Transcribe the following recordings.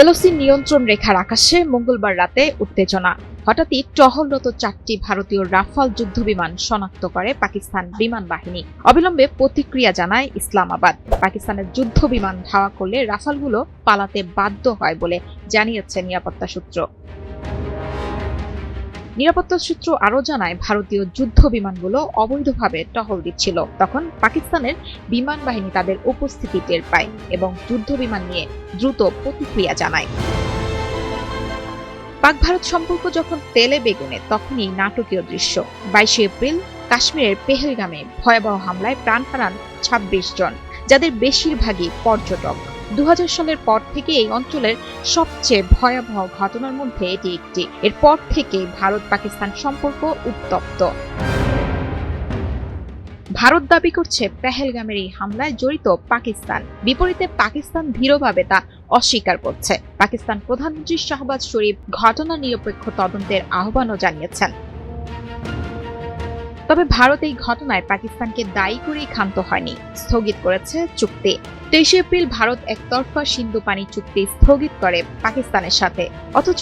LOC নিয়ন্ত্রণ রেখার আকাশে মঙ্গলবার রাতে উত্তেজনা। হঠাৎই টহলরত 4টি ভারতীয় রাফাল যুদ্ধবিমান শনাক্ত করে পাকিস্তান বিমান বাহিনী। অবিলম্বে প্রতিক্রিয়া জানায় ইসলামাবাদ। পাকিস্তানের যুদ্ধবিমান ধাওয়া করলে রাফালগুলো পালাতে বাধ্য হয় বলে জানিয়েছে নিরাপত্তা সূত্র। নিরাপত্তা সূত্র আরও জানায়, ভারতীয় যুদ্ধ বিমানগুলো অবৈধভাবে টহল দিচ্ছিল। তখন পাকিস্তানের বিমান বাহিনী তাদের উপস্থিতি টের পায় এবং যুদ্ধ বিমান নিয়ে দ্রুত প্রতিক্রিয়া জানায়। পাক ভারত সম্পর্ক যখন তেলে বেগুনে, তখনই নাটকীয় দৃশ্য। 22 এপ্রিল কাশ্মীরের পেহেলগামে ভয়াবহ হামলায় প্রাণ হারান 26 জন, যাদের বেশিরভাগই পর্যটক। 2000 সালের পর থেকে এই অঞ্চলের সবচেয়ে ভয়াবহ ঘটনার মধ্যে এটি একটি। এরপর থেকে ভারত পাকিস্তান সম্পর্ক উত্তপ্ত। ভারত দাবি করছে পেহেলগামের এই হামলায় জড়িত পাকিস্তান। বিপরীতে পাকিস্তান দৃঢ়ভাবে তা অস্বীকার করছে। পাকিস্তান প্রধানমন্ত্রী শাহবাজ শরীফ ঘটনা নিরপেক্ষ তদন্তের আহ্বানও জানিয়েছেন। তবে ভারত এই ঘটনায় পাকিস্তানকে দায়ী করেই ক্ষান্ত হয়নি, স্থগিত করেছে চুক্তি। 23 এপ্রিল ভারত একতরফা সিন্ধু পানি চুক্তি স্থগিত করে পাকিস্তানের সাথে। অথচ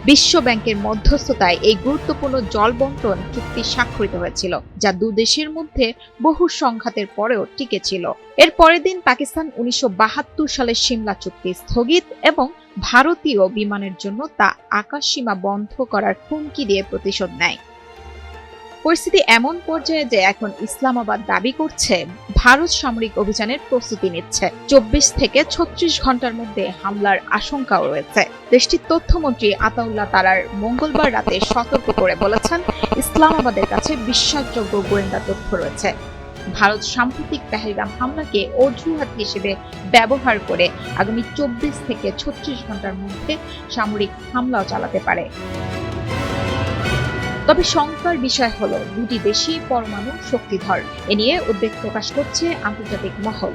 বিশ্ব ব্যাংকের মধ্যস্থতায় এই গুরুত্বপূর্ণ জল বন্টন চুক্তি স্বাক্ষরিত হয়েছিল, যা দুদেশের মধ্যে বহু সংঘাতের পরেও টিকে ছিল। এর পরের দিন পাকিস্তান 1972 সালের সিমলা চুক্তি স্থগিত এবং ভারতীয় বিমানের জন্য তা আকাশসীমা বন্ধ করার হুমকি দিয়ে প্রতিশোধ নেয়। পরিস্থিতি এমন পর্যায়ে যে এখন ইসলামাবাদ দাবি করছে ভারত সামরিক অভিযানের প্রস্তুতি নিচ্ছে। 24 থেকে 36 ঘন্টার মধ্যে হামলার আশঙ্কাও রয়েছে। দেশটির তথ্যমন্ত্রী আতাউল্লাহ তারার মঙ্গলবার রাতে সতর্ক করে বলেছেন, ইসলামাবাদের কাছে বিশ্বাসযোগ্য গোয়েন্দা তথ্য রয়েছে। ভারত সাম্প্রতিক পেহেলগাম হামলাকে অজুহাত হিসেবে ব্যবহার করে আগামী 24 থেকে 36 ঘন্টার মধ্যে সামরিক হামলাও চালাতে পারে। তবে শঙ্কার বিষয় হলো, দুটি দেশই পরমাণু শক্তিধর। এ নিয়ে উদ্বেগ প্রকাশ করছে আন্তর্জাতিক মহল।